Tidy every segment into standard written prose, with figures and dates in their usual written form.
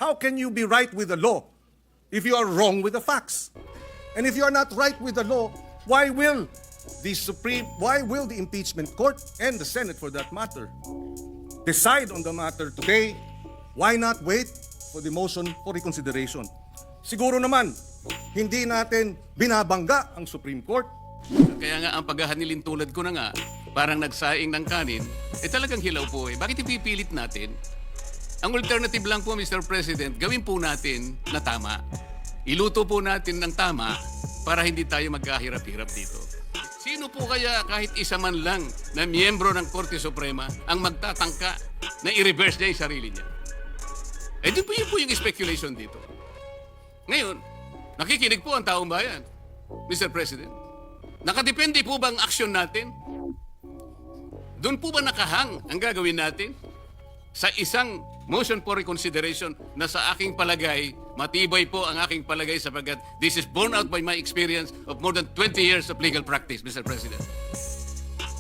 How can you be right with the law if you are wrong with the facts? And if you are not right with the law, why will the impeachment court and the Senate for that matter decide on the matter today? Why not wait for the motion for reconsideration? Siguro naman, hindi natin binabangga ang Supreme Court. Kaya nga ang paghahanilin tulad ko na nga, parang nagsaing ng kanin, talagang hilaw po eh. Bakit ipipilit natin? Ang alternative lang po, Mr. President, gawin po natin na tama. Iluto po natin ng tama para hindi tayo magkahirap-hirap dito. Sino po kaya kahit isa man lang na miyembro ng Korte Suprema ang magtatangka na i-reverse niya yung sarili niya? Di po yun po yung speculation dito. Ngayon, nakikinig po ang taong bayan, Mr. President. Nakadepende po ba ang aksyon natin? Doon po ba nakahang ang gagawin natin? Sa isang motion for reconsideration na sa aking palagay, matibay po ang aking palagay sapagkat this is borne out by my experience of more than 20 years of legal practice, Mr. President.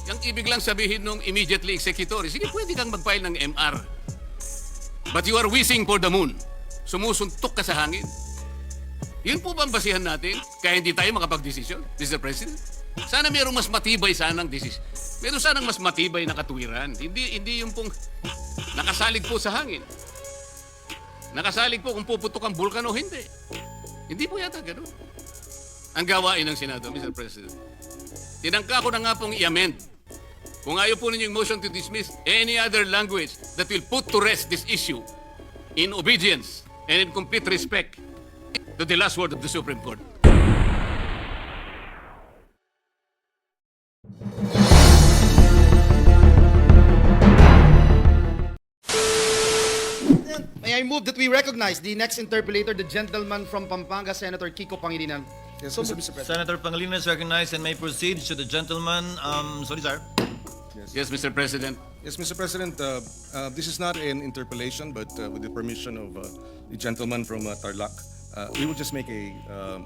Yung ibig lang sabihin nung immediately executory, sige, pwede kang mag-file ng MR. But you are wishing for the moon. Sumusuntok ka sa hangin. Yun po ba ang basihan natin? Kaya hindi tayo makapag-desisyon, Mr. President? Sana mayroong mas matibay sanang desisyon. Meron sanang mas matibay na katuwiran. Hindi yung pong nakasalig po sa hangin. Nakasalig po kung puputok ang bulkan o hindi. Hindi po yata gano'n. Ang gawain ng Senado, Mr. President. Tinangka ko na nga pong i-amend. Kung ayaw po ninyo yung motion to dismiss any other language that will put to rest this issue in obedience and in complete respect to the last word of the Supreme Court. May I move that we recognize the next interpellator, the gentleman from Pampanga, Senator Kiko Pangilinan. Yes, So, Mr. President. Senator Pangilinan is recognized and may proceed to the gentleman. Sorry, sir. Yes, Mr. President. Yes, Mr. President, this is not an interpellation, but with the permission of the gentleman from Tarlac, we will just make a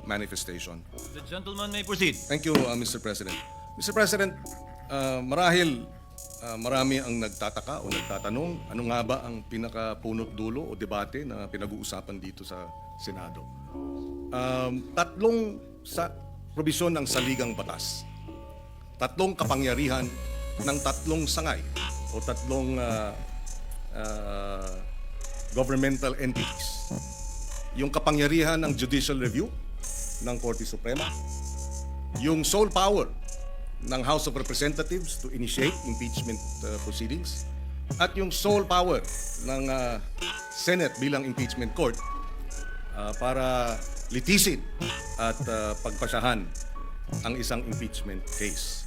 manifestation. The gentleman may proceed. Thank you, Mr. President. Mr. President, marahil marami ang nagtataka o nagtatanong ano nga ba ang pinakapunot dulo o debate na pinag-uusapan dito sa Senado. Tatlong probisyon ng saligang batas. Tatlong kapangyarihan ng tatlong sangay o tatlong governmental entities. Yung kapangyarihan ng judicial review ng Korte Suprema, yung sole power ng House of Representatives to initiate impeachment proceedings, at yung sole power ng Senate bilang impeachment court para litisin at pagpasahan ang isang impeachment case.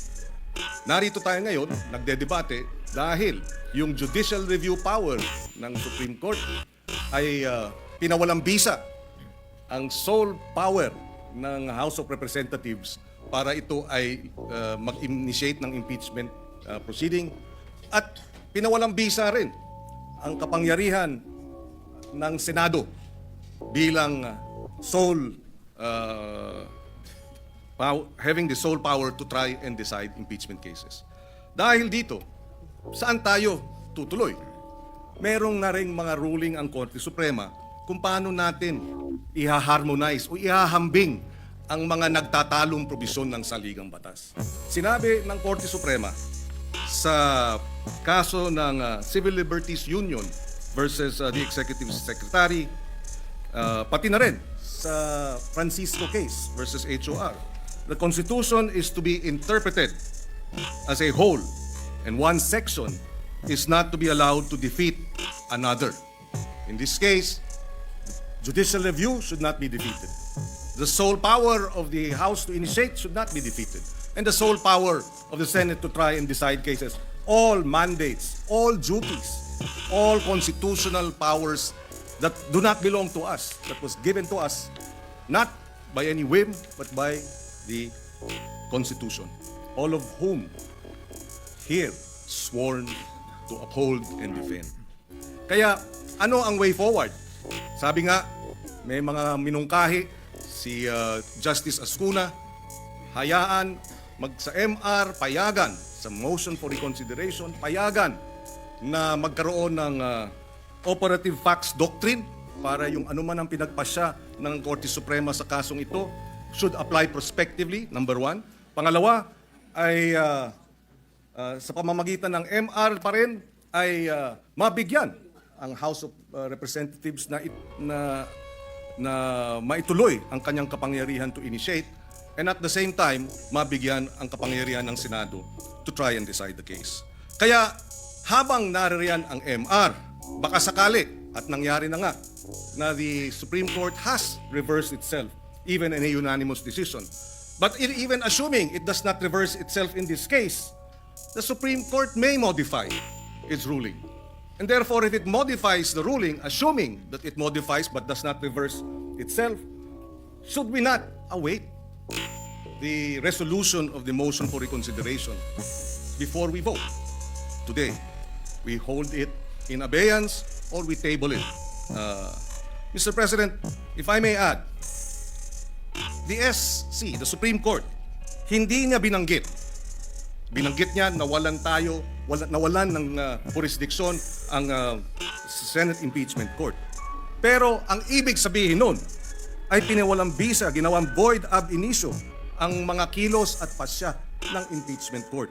Narito tayo ngayon, nagdedebate dahil yung judicial review power ng Supreme Court ay pinawalang bisa ang sole power ng House of Representatives para ito ay mag-initiate ng impeachment proceeding, at pinawalang bisa rin ang kapangyarihan ng Senado bilang having the sole power to try and decide impeachment cases. Dahil dito, saan tayo tutuloy? Merong na ring mga ruling ang Korte Suprema kung paano natin iha-harmonize o ihahambing ang mga nagtatalong probisyon ng saligang batas. Sinabi ng Korte Suprema sa kaso ng Civil Liberties Union versus the Executive Secretary, pati na rin sa Francisco case versus HOR, the Constitution is to be interpreted as a whole, and one section is not to be allowed to defeat another. In this case, judicial review should not be defeated. The sole power of the House to initiate should not be defeated. And the sole power of the Senate to try and decide cases. All mandates, all duties, all constitutional powers that do not belong to us, that was given to us, not by any whim, but by the Constitution. All of whom here sworn to uphold and defend. Kaya, ano ang way forward? Sabi nga, may mga minungkahi, si Justice Ascuna, hayaan sa MR, payagan sa motion for reconsideration, payagan na magkaroon ng operative facts doctrine para yung anuman ang pinagpasya ng Korte Suprema sa kasong ito should apply prospectively, number one. Pangalawa ay sa pamamagitan ng MR pa rin ay mabigyan ang House of Representatives na maituloy ang kanyang kapangyarihan to initiate, and at the same time, mabigyan ang kapangyarihan ng Senado to try and decide the case. Kaya habang naririyan ang MR, baka sakali, at nangyari na nga, na the Supreme Court has reversed itself, even in a unanimous decision. But even assuming it does not reverse itself in this case, the Supreme Court may modify its ruling. And therefore, if it modifies the ruling, assuming that it modifies but does not reverse itself, should we not await the resolution of the motion for reconsideration before we vote? Today, we hold it in abeyance or we table it. Mr. President, if I may add, the SC, the Supreme Court, hindi niya binanggit niya nawalan ng jurisdiction ang Senate Impeachment Court. Pero ang ibig sabihin nun ay pinawalang bisa, ginawang void ab initio ang mga kilos at pasya ng Impeachment Court.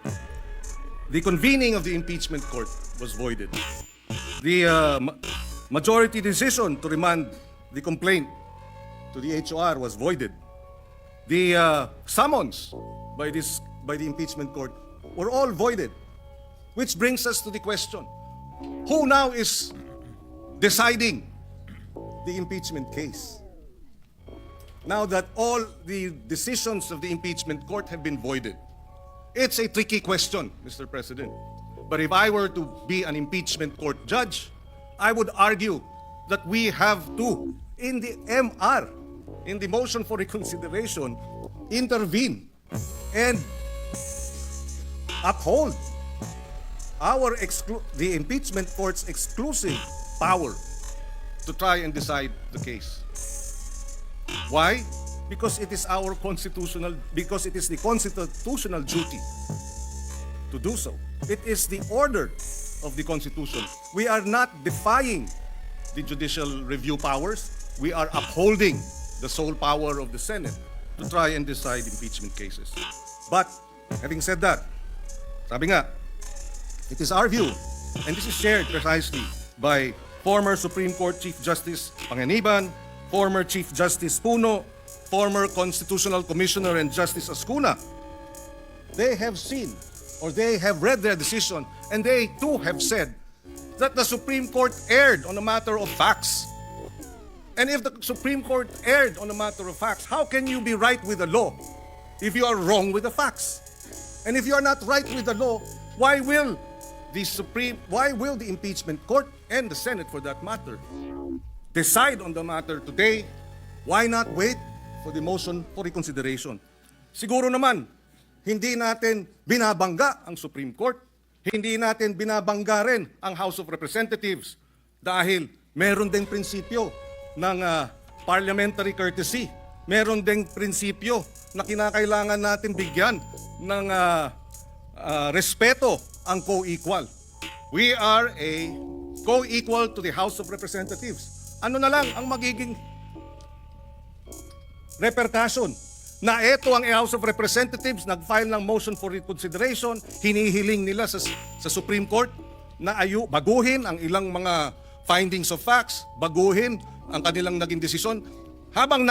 The convening of the Impeachment Court was voided. The majority decision to remand the complaint to the HOR was voided. The summons by the Impeachment Court were all voided. Which brings us to the question, who now is deciding the impeachment case? Now that all the decisions of the Impeachment Court have been voided. It's a tricky question, Mr. President. But if I were to be an impeachment court judge, I would argue that we have to, in the MR, in the motion for reconsideration, intervene and uphold the impeachment court's exclusive power to try and decide the case. Why? Because it is the constitutional duty to do so. It is the order of the Constitution. We are not defying the judicial review powers. We are upholding the sole power of the Senate to try and decide impeachment cases. But, having said that, sabi nga, it is our view, and this is shared precisely by former Supreme Court Chief Justice Panganiban, former Chief Justice Puno, former Constitutional Commissioner and Justice Ascuna. They have seen, or they have read their decision, and they too have said that the Supreme Court erred on a matter of facts. And if the Supreme Court erred on a matter of facts, how can you be right with the law if you are wrong with the facts? And if you are not right with the law, why will the impeachment court and the Senate, for that matter, decide on the matter today? Why not wait for the motion for reconsideration? Siguro naman, hindi natin binabangga ang Supreme Court, hindi natin binabangga rin ang House of Representatives dahil meron ding prinsipyo ng parliamentary courtesy. Meron ding prinsipyo na kinakailangan natin bigyan ng respeto ang co-equal. We are a co-equal to the House of Representatives. Ano na lang ang magiging repercussion na ito ang House of Representatives nag-file ng motion for reconsideration, hinihiling nila sa Supreme Court na baguhin ang ilang mga findings of facts, baguhin ang kanilang naging desisyon, habang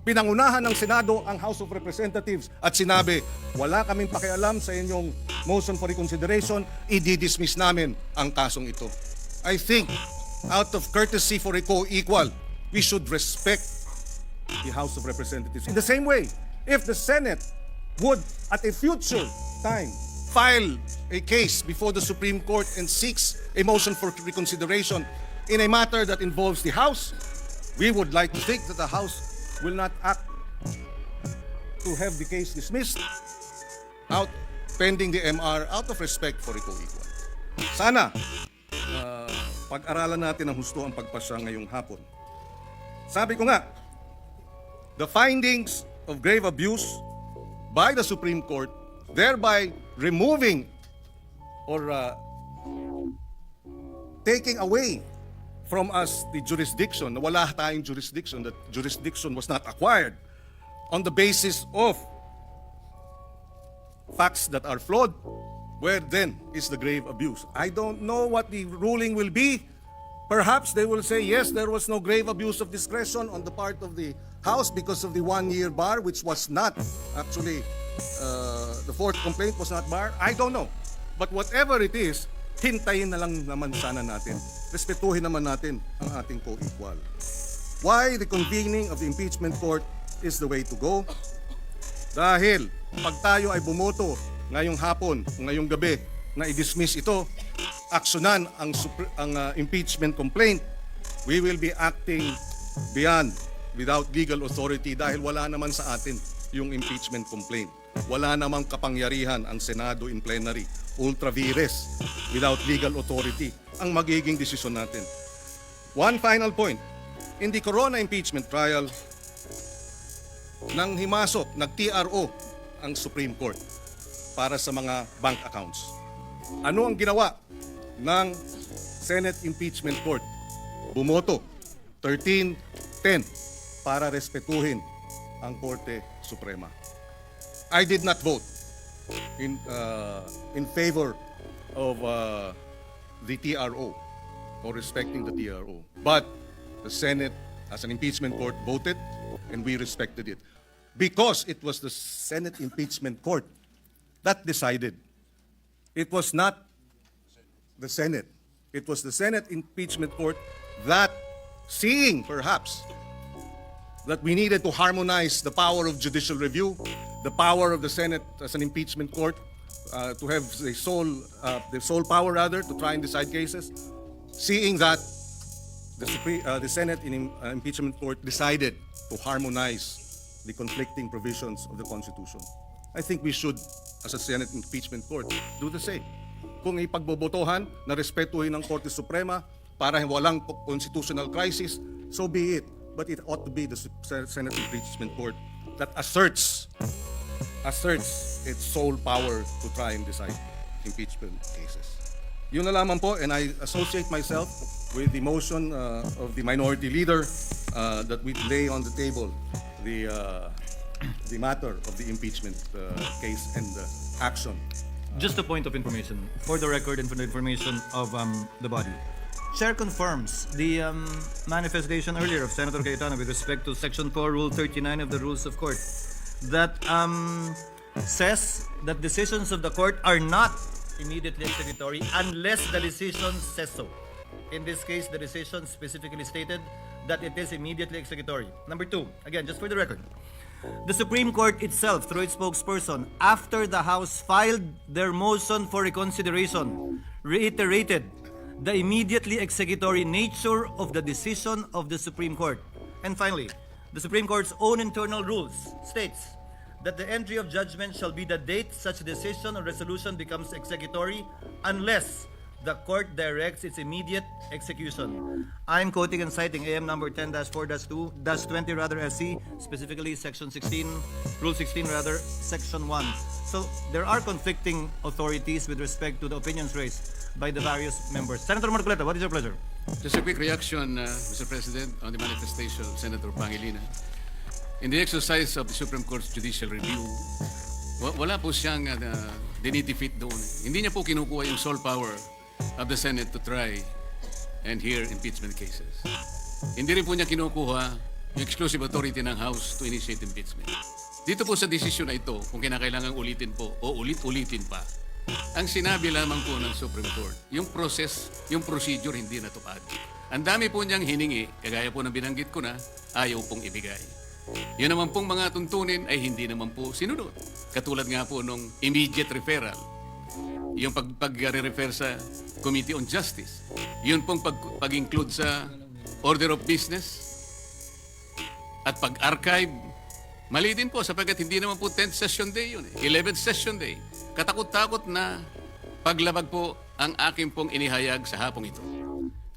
pinangunahan ng Senado ang House of Representatives at sinabi, wala kaming pakialam sa inyong motion for reconsideration, i-dismiss namin ang kasong ito. I think, out of courtesy for a co-equal, we should respect the House of Representatives. In the same way, if the Senate would, at a future time, file a case before the Supreme Court and seeks a motion for reconsideration in a matter that involves the House, we would like to think that the House will not act to have the case dismissed pending the MR out of respect for a co-equal. Sana, pag-aralan natin ng husto ang pagpasya ngayong hapon. Sabi ko nga, the findings of grave abuse by the Supreme Court, thereby removing or taking away from us the jurisdiction, na wala tayong jurisdiction, that jurisdiction was not acquired on the basis of facts that are flawed, where then is the grave abuse? I don't know what the ruling will be. Perhaps they will say, yes, there was no grave abuse of discretion on the part of the House because of the 1-year bar, which was not actually, the fourth complaint was not barred. I don't know. But whatever it is, hintayin na lang naman sana natin. Respetuhin naman natin ang ating co-equal. Why the convening of the impeachment court is the way to go? Dahil pag tayo ay bumoto ngayong hapon, ngayong gabi, na i-dismiss ito, aksyonan ang impeachment complaint, we will be acting beyond, without legal authority, dahil wala naman sa atin yung impeachment complaint. Wala namang kapangyarihan ang Senado in plenary, ultra vires, without legal authority, ang magiging desisyon natin. One final point. In the Corona impeachment trial, nang himasok, nag-TRO ang Supreme Court para sa mga bank accounts. Ano ang ginawa ng Senate Impeachment Court? Bumoto 13-10 para respetuhin ang Korte Suprema. I did not vote in favor of the TRO or respecting the TRO. But the Senate, as an impeachment court, voted and we respected it. Because it was the Senate Impeachment Court that decided. It was not the Senate. It was the Senate Impeachment Court that, seeing perhaps that we needed to harmonize the power of judicial review, the power of the Senate as an impeachment court, to have the sole power rather to try and decide cases, seeing that the Senate Impeachment Court decided to harmonize the conflicting provisions of the Constitution. I think we should, as a Senate Impeachment Court, do the same. Kung ipagbobotohan na respetuhin ng Korte Suprema para walang constitutional crisis, so be it. But it ought to be the Senate Impeachment Court that asserts its sole power to try and decide impeachment cases. Yun na lamang po, and I associate myself with the motion of the minority leader that we lay on the table the matter of the impeachment case and action. Just a point of information, for the record and for the information of the body. Chair confirms the manifestation earlier of Senator Cayetano with respect to Section 4, Rule 39 of the Rules of Court that says that decisions of the court are not immediately executory unless the decision says so. In this case, the decision specifically stated that it is immediately executory. Number two, again, just for the record, the Supreme Court itself, through its spokesperson, after the House filed their motion for reconsideration, reiterated the immediately executory nature of the decision of the Supreme Court. And finally, the Supreme Court's own internal rules states that the entry of judgment shall be the date such decision or resolution becomes executory unless the court directs its immediate execution. I'm quoting and citing AM number 10-4-2-20 SC, specifically section 16, rule 16 section 1. So there are conflicting authorities with respect to the opinions raised by the various members. Senator Marcoleta, what is your pleasure? Just a quick reaction, Mr. President, on the manifestation of Senator Pangilinan. In the exercise of the Supreme Court's judicial review, wala po siyang dinidefeat doon. Hindi niya po kinukuha yung sole power of the Senate to try and hear impeachment cases. Hindi rin po niya kinukuha yung exclusive authority ng House to initiate impeachment. Dito po sa desisyon na ito, kung kinakailangan ulitin po o ulit-ulitin pa, ang sinabi lamang po ng Supreme Court, yung process, yung procedure hindi natupad. Ang dami po niyang hiningi, kagaya po ng binanggit ko na, ayaw pong ibigay. Yun naman pong mga tuntunin ay hindi naman po sinunod. Katulad nga po nung immediate referral, yung pag-refer sa Committee on Justice, yun pong pag-include sa order of business at pag-archive, mali din po sapagkat hindi naman po 10th session day yun, 11th session day. Katakot-takot na paglabag po ang aking pong inihayag sa hapong ito.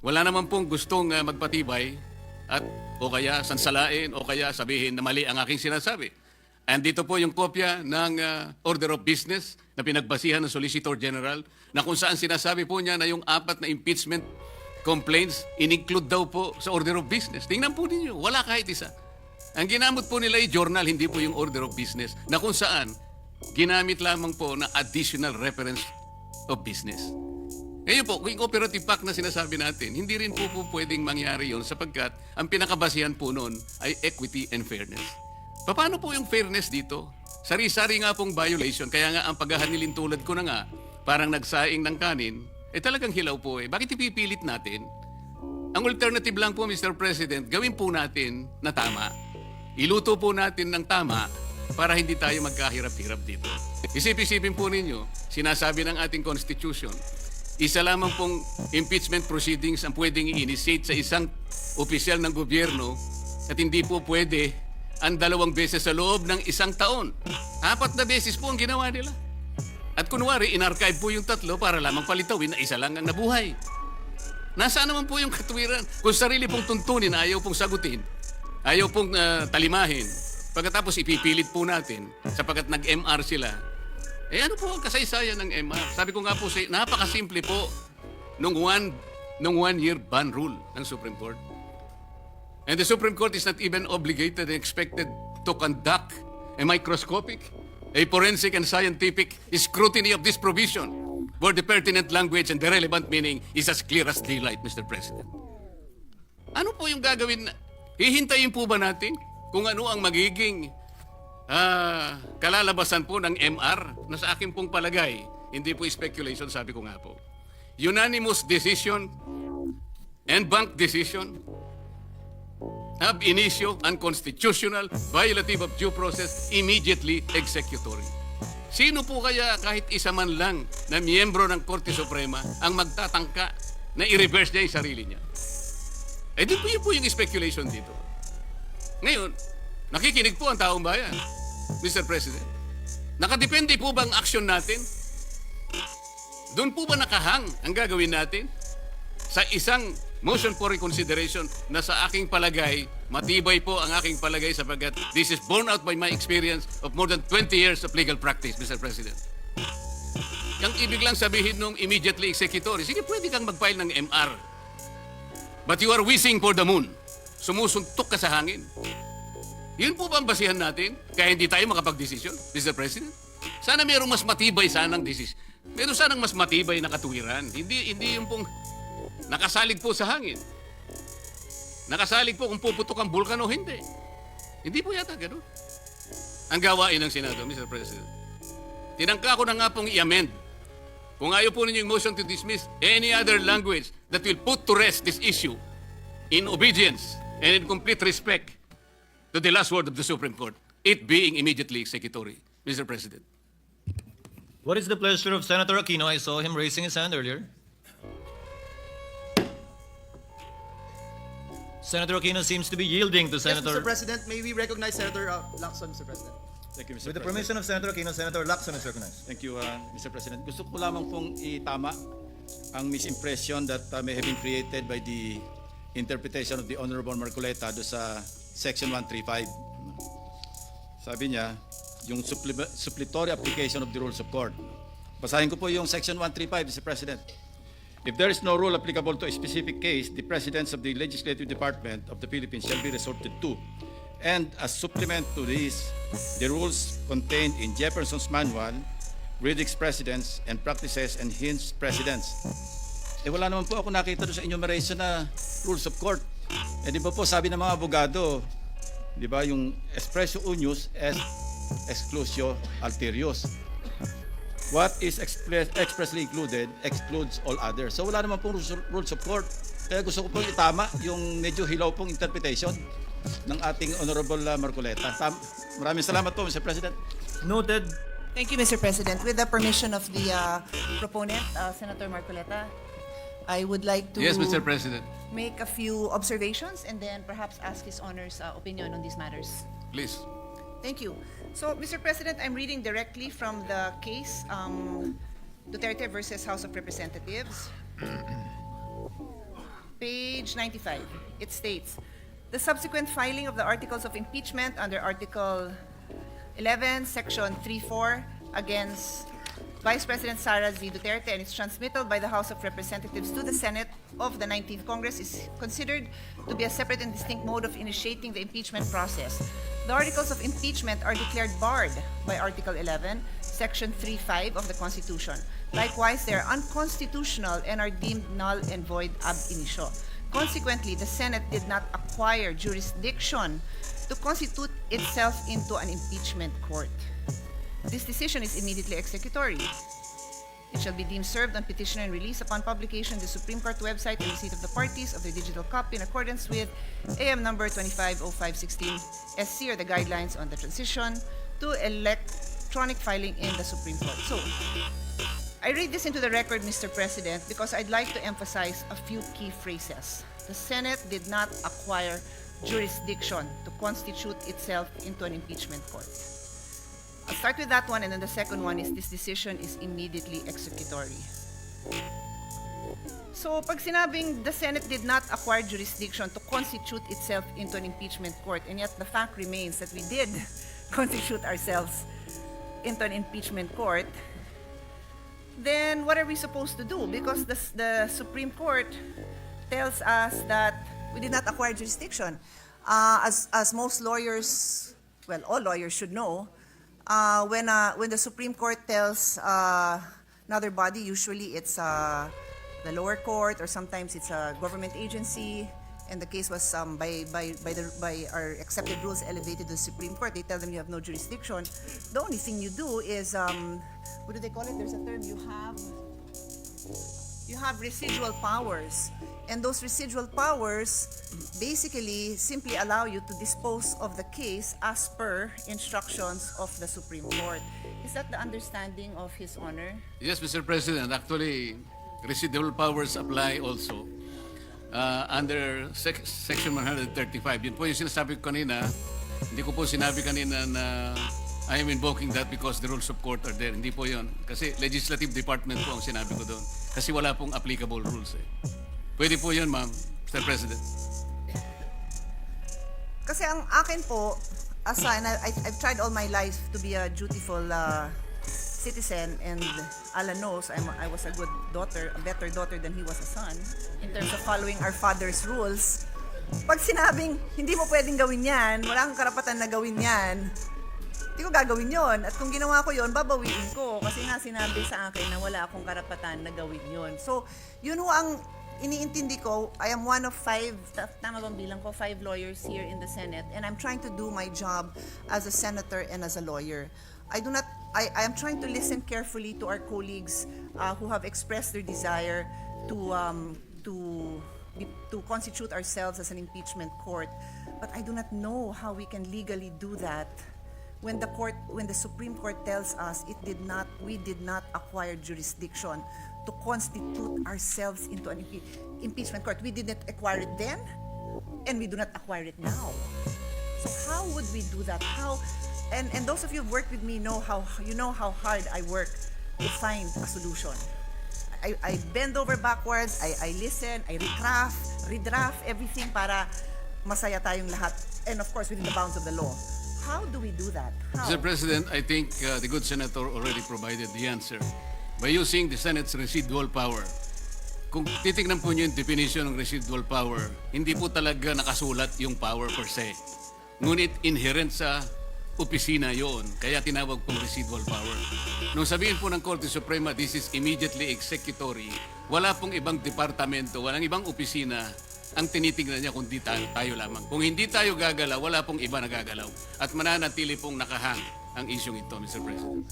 Wala naman pong gustong magpatibay at o kaya sansalain o kaya sabihin na mali ang aking sinasabi. Andito po yung kopya ng order of business na pinagbasihan ng Solicitor General na kung saan sinasabi po niya na yung 4 na impeachment complaints, in-include daw po sa order of business. Tingnan po ninyo, wala kahit isa. Ang ginamit po nila ay journal, hindi po yung order of business, na kung saan ginamit lamang po na additional reference of business. Ngayon po, kung operative fact na sinasabi natin, hindi rin po pwedeng mangyari yon sapagkat ang pinakabasihan po noon ay equity and fairness. Paano po yung fairness dito? Sari-sari nga pong violation, kaya nga ang paghahanilin tulad ko na nga, parang nagsaing ng kanin, talagang hilaw po eh. Bakit ipipilit natin? Ang alternative lang po, Mr. President, gawin po natin na tama. Iluto po natin ng tama para hindi tayo magkahirap-hirap dito. Isip-isipin po ninyo, sinasabi ng ating Constitution, isa lamang pong impeachment proceedings ang pwedeng i-initiate sa isang opisyal ng gobyerno at hindi po pwede ang 2 beses sa loob ng 1 taon. 4 na beses po ang ginawa nila. At kunwari, in-archive po yung 3 para lamang palitawin na isa lang ang nabuhay. Nasaan naman po yung katuwiran? Kung sarili pong tuntunin, ayaw pong sagutin, ayaw pong talimahin, pagkatapos ipipilit po natin sapagkat nag-MR sila. Ano po ang kasaysayan ng MR? Sabi ko nga po, napakasimple po nung one year ban rule ng Supreme Court. And the Supreme Court is not even obligated and expected to conduct a microscopic, a forensic and scientific scrutiny of this provision where the pertinent language and the relevant meaning is as clear as daylight, Mr. President. Ano po yung gagawin? Hihintayin po ba natin kung ano ang magiging kalalabasan po ng MR na sa akin pong palagay, hindi po speculation, sabi ko nga po. Unanimous decision and bank decision ab initio unconstitutional, violative of due process, immediately executory. Sino po kaya kahit isa man lang na miyembro ng Korte Suprema ang magtatangka na i-reverse niya yung sarili niya? Di po yun po yung speculation dito. Ngayon, nakikinig po ang taong bayan, Mr. President. Nakadepende po ba ang aksyon natin? Doon po ba nakahang ang gagawin natin? Sa isang motion for reconsideration na sa aking palagay, matibay po ang aking palagay sapagkat this is borne out by my experience of more than 20 years of legal practice, Mr. President. Yung ibig lang sabihin nung immediately executory, sige, pwede kang mag-file ng MR. But you are wishing for the moon. Sumusuntok ka sa hangin. Yun po ba ang basihan natin? Kaya hindi tayo makapag-desisyon, Mr. President? Sana mayroong mas matibay sanang desisyon. Meron sanang mas matibay na katuwiran. Hindi yung pong nakasalig po sa hangin. Nakasalig po kung puputok ang bulkan o hindi. Hindi po yata gano'n. Ang gawain ng Senado, Mr. President. Tinangka ko na nga pong i-amend. Kung ayaw po ninyo yung motion to dismiss any other language that will put to rest this issue in obedience and in complete respect to the last word of the Supreme Court, it being immediately executory, Mr. President. What is the pleasure of Senator Aquino? I saw him raising his hand earlier. Senator Aquino seems to be yielding to Yes, Senator... Mr. President, may we recognize Senator Lacson, Mr. President? Thank you, Mr. With the President. permission of Senator Aquino, Senator Lacson is recognized. Thank you, Mr. President. Gusto ko lamang pong itama ang misimpression that may have been created by the interpretation of the Honorable Marcoleta do sa Section 135. Sabi niya, yung suppletory application of the rules of court. Basahin ko po yung Section 135, Mr. President. If there is no rule applicable to a specific case, the presidents of the Legislative Department of the Philippines shall be resorted to. And as supplement to this, the rules contained in Jefferson's Manual, Riddick's Precedents and Practices and Hinds Precedents. Wala naman po ako nakita doon sa enumeration na rules of court. Di ba po sabi ng mga abogado, di ba yung expressio unius est exclusio alterius. What is expressly included excludes all others. So wala naman pong rules of court. Kaya gusto ko pong itama yung medyo hilaw pong interpretation ng ating Honorable Marcoleta. Maraming salamat po, Mr. President. Noted. Thank you, Mr. President. With the permission of the proponent, Senator Marcoleta, I would like to Yes, Mr. President. make a few observations and then perhaps ask His Honor's opinion on these matters. Please. Thank you. So, Mr. President, I'm reading directly from the case Duterte versus House of Representatives. Page 95. It states, the subsequent filing of the articles of impeachment under Article 11, Section 3.4 against Vice President Sara Z. Duterte and its transmittal by the House of Representatives to the Senate of the 19th Congress is considered to be a separate and distinct mode of initiating the impeachment process. The articles of impeachment are declared barred by Article 11, Section 3.5 of the Constitution. Likewise, they are unconstitutional and are deemed null and void ab initio. Consequently, the Senate did not acquire jurisdiction to constitute itself into an impeachment court. This decision is immediately executory. It shall be deemed served on petition and release upon publication in the Supreme Court website and receipt of the parties of their digital copy in accordance with AM number 250516 SC or the guidelines on the transition to electronic filing in the Supreme Court. So, I read this into the record, Mr. President, because I'd like to emphasize a few key phrases. The Senate did not acquire jurisdiction to constitute itself into an impeachment court. I'll start with that one, and then the second one is this decision is immediately executory. So, pag sinabing the Senate did not acquire jurisdiction to constitute itself into an impeachment court, and yet the fact remains that we did constitute ourselves into an impeachment court, then what are we supposed to do? Because the Supreme Court tells us that we did not acquire jurisdiction. As most lawyers, well, all lawyers should know, when the Supreme Court tells another body, usually it's the lower court or sometimes it's a government agency, and the case was by our accepted rules elevated to the Supreme Court. They tell them you have no jurisdiction. The only thing you do is what do they call it? There's a term. You have residual powers, and those residual powers basically simply allow you to dispose of the case as per instructions of the Supreme Court. Is that the understanding of His Honor? Yes, Mr. President. Actually, residual powers apply also under Section 135. Yun po yung sinasabi ko kanina. Hindi ko po sinabi kanina na I am invoking that because the rules of court are there. Hindi po yun. Kasi legislative department po ang sinabi ko doon. Kasi wala pong applicable rules eh. Pwede po yun, ma'am, Mr. President. Kasi ang akin po, and I've tried all my life to be a dutiful citizen, and Alan knows I was a good daughter, a better daughter than he was a son, in terms of following our father's rules. Pag sinabing, hindi mo pwedeng gawin yan, wala kang karapatan na gawin yan, hindi ko gagawin yon. At kung ginawa ko yon, babawiin ko. Kasi nga sinabi sa akin na wala akong karapatan na gawin yon. So, yun ho ang iniintindi ko. I am one of 5, tama bang bilang ko, 5 lawyers here in the Senate, and I'm trying to do my job as a senator and as a lawyer. I am trying to listen carefully to our colleagues who have expressed their desire to constitute ourselves as an impeachment court. But I do not know how we can legally do that when the Supreme Court tells us we did not acquire jurisdiction to constitute ourselves into an impeachment court. We did not acquire it then, and we do not acquire it now. So how would we do that? And those of you who've worked with me know how hard I work to find a solution. I bend over backwards, I listen, I redraft everything para masaya tayong lahat. And of course, within the bounds of the law. How do we do that? How? Mr. President, I think the good senator already provided the answer. By using the Senate's residual power, kung titignan po niyo yung definition ng residual power, hindi po talaga nakasulat yung power per se. Ngunit inherent sa opisina yon, kaya tinawag pong residual power. Nung sabihin po ng Korte Suprema, this is immediately executory, wala pong ibang departamento, walang ibang opisina ang tinitingnan niya kundi tayo lamang. Kung hindi tayo gagalaw, wala pong iba na gagalaw. At mananatili pong nakahang ang isyong ito, Mr. President.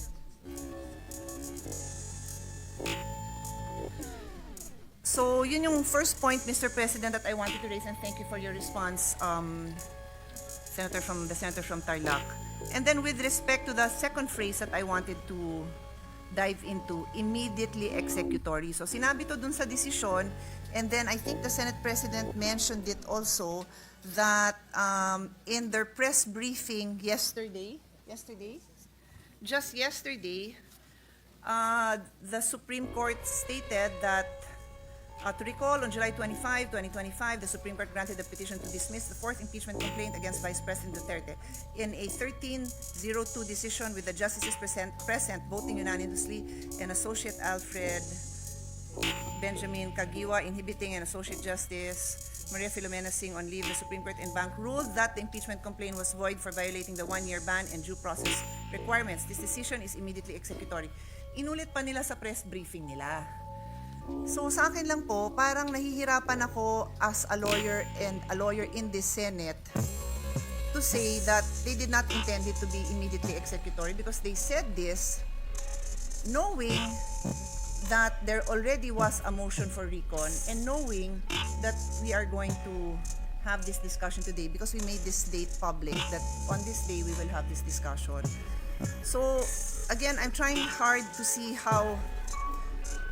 So, yun yung first point, Mr. President, that I wanted to raise, and thank you for your response, Senator from Tarlac. And then with respect to the second phrase that I wanted to dive into, immediately executory. So, sinabi to dun sa desisyon, and then I think the Senate President mentioned it also, that in their press briefing just yesterday, the Supreme Court stated that To recall, on July 25, 2025, the Supreme Court granted the petition to dismiss the fourth impeachment complaint against Vice President Duterte. In a 13-02 decision with the justices present voting unanimously and Associate Alfred Benjamin Kagiwa inhibiting and Associate Justice Maria Filomena Singh on leave, the Supreme Court en banc ruled that the impeachment complaint was void for violating the one-year ban and due process requirements. This decision is immediately executory. Inulit pa nila sa press briefing nila. So sa akin lang po, parang nahihirapan ako as a lawyer and a lawyer in the Senate to say that they did not intend it to be immediately executory because they said this knowing that there already was a motion for recon and knowing that we are going to have this discussion today because we made this date public that on this day we will have this discussion. So again, I'm trying hard to see how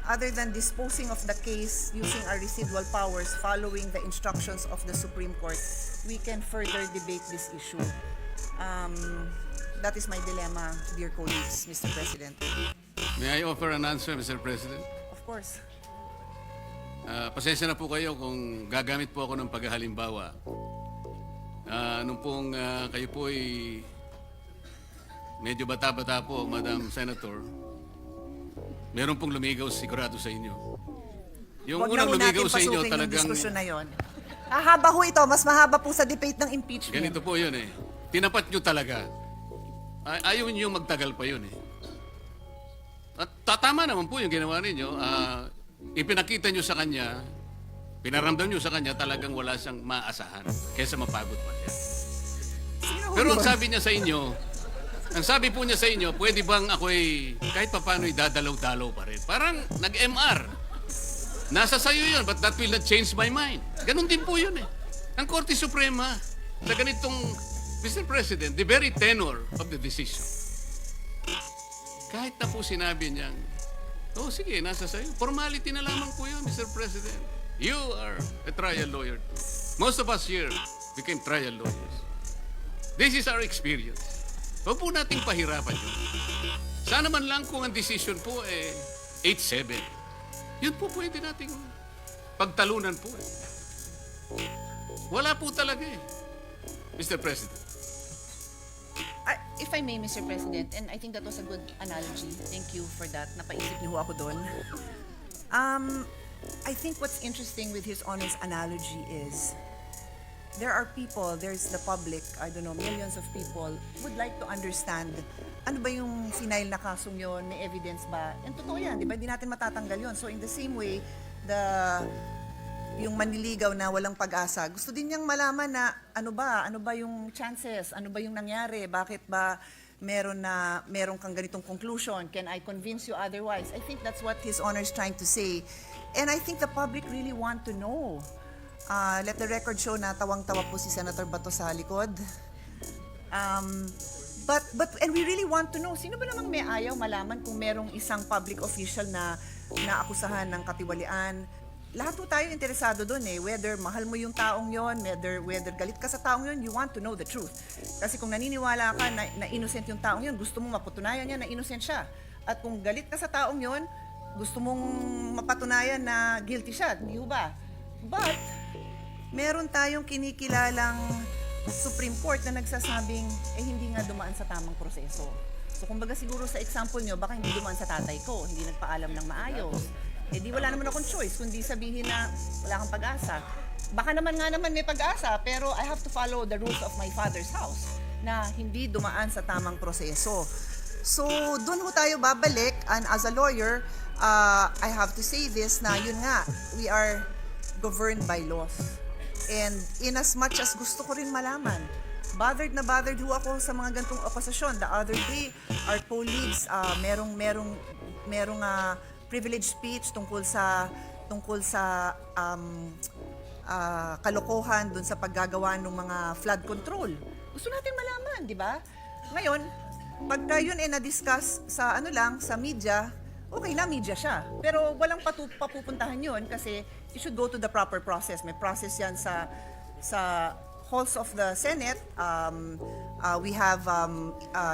other than disposing of the case using our residual powers following the instructions of the Supreme Court, we can further debate this issue. That is my dilemma, dear colleagues, Mr. President. May I offer an answer, Mr. President? Of course. Pasensya na po kayo kung gagamit po ako ng paghahalimbawa. Nung pong kayo po ay medyo bata-bata po, Madam Senator, meron pong lumigaw sigurado sa inyo. Yung Huwag unang na ho lumigaw natin sa inyo pasukin yung talagang diskusyon na yon. Hahaba ho ito, mas mahaba po sa debate ng impeachment. ganito po yun eh. Tinapat nyo talaga. Ayaw nyo magtagal pa yun eh. At tatama naman po yung ginawa ninyo. Ipinakita nyo sa kanya, pinaramdam nyo sa kanya talagang wala siyang maasahan kaysa mapagod pa siya. Sino ho Pero ang yun? sabi niya sa inyo, ang sabi po niya sa inyo, pwede bang ako'y kahit papaano'y dadalaw-dalaw pa rin? Parang nag-MR. Nasa sayo yun, but that will not change my mind. Ganun din po yun eh. Ang Korte Suprema, sa ganitong, Mr. President, the very tenor of the decision. Kahit na po sinabi niyang, oh sige, nasa sayo. Formality na lamang po yun, Mr. President. You are a trial lawyer too. Most of us here became trial lawyers. This is our experience. Huwag po nating pahirapan yun. Sana man lang kung ang decision po eh 8-7. Yun po pwede nating pagtalunan po eh. Wala po talaga eh. Mr. President. If I may, Mr. President, and I think that was a good analogy. Thank you for that. Napaisip niyo ho ako doon. I think what's interesting with His Honor's analogy is there are people, there's the public, I don't know, millions of people would like to understand ano ba yung final na kasong yun, may evidence ba? And totoo yan, di ba? Hindi natin matatanggal yun. So in the same way, yung manliligaw na walang pag-asa, gusto din niyang malaman na ano ba yung chances, ano ba yung nangyari, bakit ba meron kang ganitong conclusion, can I convince you otherwise? I think that's what His Honor is trying to say. And I think the public really want to know. Let the record show na tawang-tawa po si Senator Bato sa likod. And we really want to know, sino ba namang may ayaw malaman kung merong isang public official na naakusahan ng katiwalian? Lahat po tayo interesado doon eh, whether mahal mo yung taong yon, whether galit ka sa taong yon, you want to know the truth. Kasi kung naniniwala ka na innocent yung taong yon, gusto mong mapatunayan niya na innocent siya. At kung galit ka sa taong yon, gusto mong mapatunayan na guilty siya, di ba? But meron tayong kinikilalang Supreme Court na nagsasabing hindi nga dumaan sa tamang proseso. So kumbaga siguro sa example nyo, baka hindi dumaan sa tatay ko, hindi nagpaalam ng maayos. Di wala naman akong choice kundi sabihin na wala kang pag-asa. Baka naman may pag-asa, pero I have to follow the rules of my father's house na hindi dumaan sa tamang proseso. So doon ho tayo babalik, and as a lawyer, I have to say this na yun nga, we are governed by laws. And in as much as gusto ko rin malaman, bothered ho ako sa mga gantong akusasyon. The other day, our colleagues, merong privileged speech tungkol sa kalokohan dun sa paggagawa ng mga flood control. Gusto natin malaman, di ba? Ngayon, pagka yun na-discuss sa sa media, okay na, media siya. Pero walang papupuntahan yun kasi it should go to the proper process. May process yan sa halls of the Senate. We have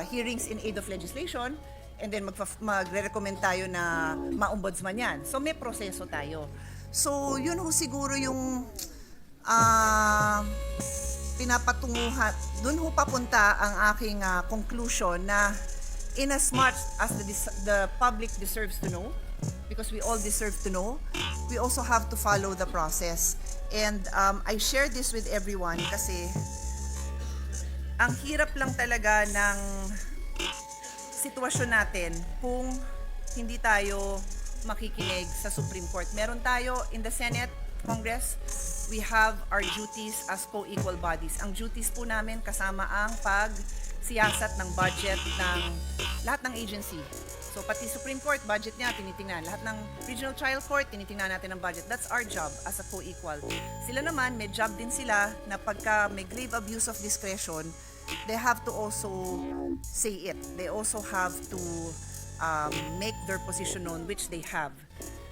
hearings in aid of legislation and then magre-recommend tayo na ma-ombudsman yan. So may proseso tayo. So, yun ho siguro yung pinapatunguhan. Doon ho papunta ang aking conclusion na in as much as the public deserves to know, because we all deserve to know, we also have to follow the process. And I share this with everyone kasi ang hirap lang talaga ng sitwasyon natin kung hindi tayo makikinig sa Supreme Court. Meron tayo in the Senate, Congress, we have our duties as co-equal bodies. Ang duties po namin kasama ang pagsiyasat ng budget ng lahat ng agency. So pati Supreme Court, budget niya, tinitingnan. Lahat ng Regional Trial Court, tinitingnan natin ang budget. That's our job as a co-equal. Sila naman, may job din sila na pagka may grave abuse of discretion, they have to also say it. They also have to make their position known, which they have.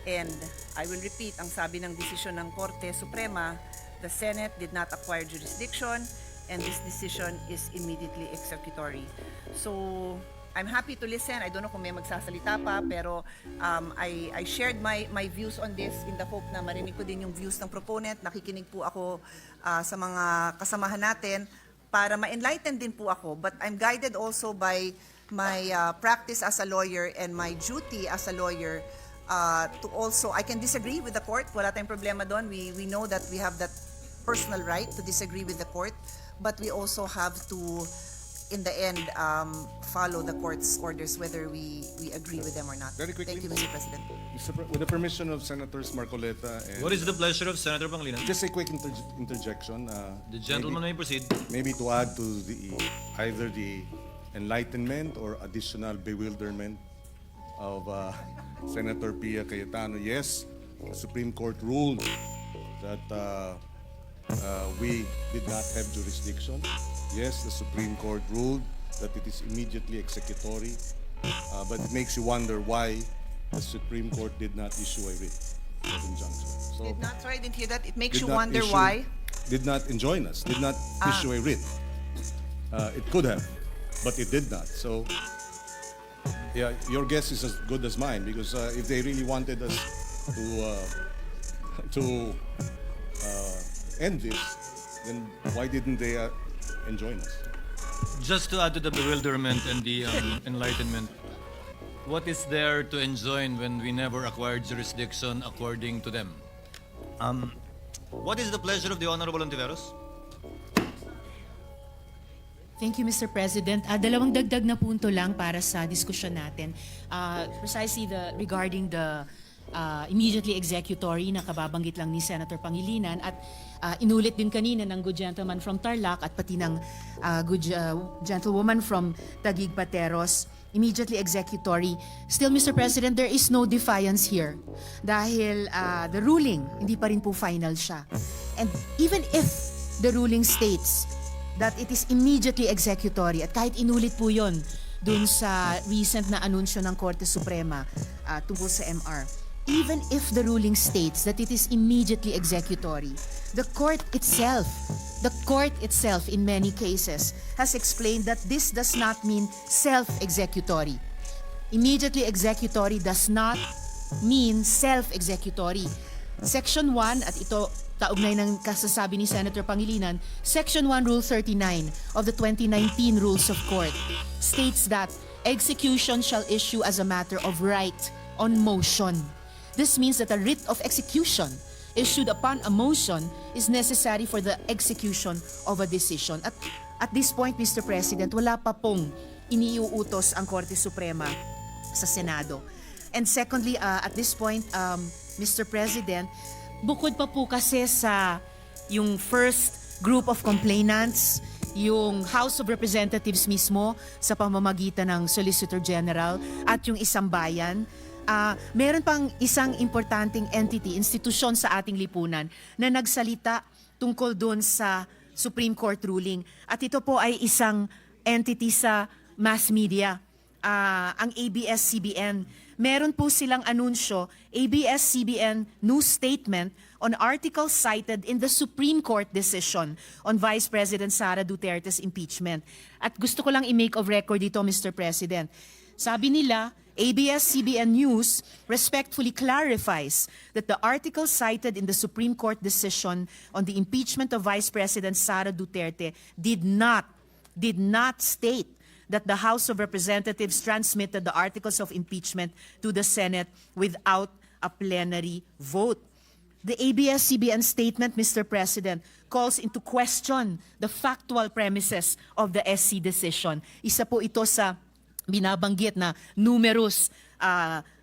And I will repeat, ang sabi ng desisyon ng Korte Suprema, the Senate did not acquire jurisdiction and this decision is immediately executory. So, I'm happy to listen. I don't know kung may magsasalita pa, pero I shared my views on this in the hope na marinig ko din yung views ng proponent. Nakikinig po ako sa mga kasamahan natin para ma-enlighten din po ako. But I'm guided also by my practice as a lawyer and my duty as a lawyer to also, I can disagree with the court. Wala tayong problema doon. We know that we have that personal right to disagree with the court, but we also have to, in the end, follow the court's orders whether we agree with them or not. Very quickly. Thank you, Mr. President. With the permission of Senators Marcoleta and... What is the pleasure of Senator Pangilinan? Just a quick interjection. The gentleman may proceed. Maybe to add to either the enlightenment or additional bewilderment of Senator Pia Cayetano. Yes, the Supreme Court ruled that we did not have jurisdiction. Yes, the Supreme Court ruled that it is immediately executory, but it makes you wonder why the Supreme Court did not issue a writ of injunction. So, Did not, sorry, I didn't hear that. It makes did you not wonder issue- why. Did not enjoin us, did not issue a writ. It could have, but it did not. So, yeah, your guess is as good as mine, because if they really wanted us to end this, then why didn't they enjoin us? Just to add to the bewilderment and the enlightenment, what is there to enjoin when we never acquired jurisdiction according to them? What is the pleasure of the Honorable Ontiveros? Thank you, Mr. President. Dalawang dagdag na punto lang para sa diskusyon natin. Precisely regarding the immediately executory na kababanggit lang ni Senator Pangilinan at inulit din kanina ng good gentleman from Tarlac at pati ng good gentlewoman from Taguig Pateros, immediately executory. Still, Mr. President, there is no defiance here dahil the ruling, hindi pa rin po final siya. And even if the ruling states that it is immediately executory at kahit inulit po yon dun sa recent na anunsyo ng Korte Suprema tungkol sa MR, even if the ruling states that it is immediately executory, the court itself in many cases has explained that this does not mean self-executory. Immediately executory does not mean self-executory. Section 1, at ito kaugnay ng kasasabi ni Senator Pangilinan, Section 1, Rule 39 of the 2019 Rules of Court states that execution shall issue as a matter of right on motion. This means that a writ of execution issued upon a motion is necessary for the execution of a decision. At this point, Mr. President, wala pa pong iniuutos ang Korte Suprema sa Senado. And secondly, at this point, Mr. President, bukod pa po kasi sa yung first group of complainants, yung House of Representatives mismo sa pamamagitan ng Solicitor General at yung isang bayan, meron pang isang importanteng entity, institusyon sa ating lipunan na nagsalita tungkol doon sa Supreme Court ruling. At ito po ay isang entity sa mass media, ang ABS-CBN. Meron po silang anunsyo, ABS-CBN news statement on articles cited in the Supreme Court decision on Vice President Sara Duterte's impeachment. At gusto ko lang i-make of record dito, Mr. President. Sabi nila, ABS-CBN News respectfully clarifies that the article cited in the Supreme Court decision on the impeachment of Vice President Sara Duterte did not state that the House of Representatives transmitted the articles of impeachment to the Senate without a plenary vote. The ABS-CBN statement, Mr. President, calls into question the factual premises of the SC decision. Isa po ito sa binabanggit na numerous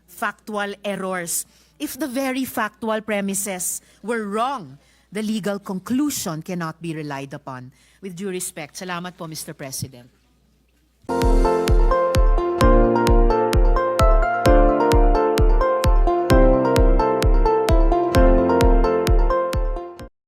factual errors. If the very factual premises were wrong, the legal conclusion cannot be relied upon. With due respect, salamat po, Mr. President.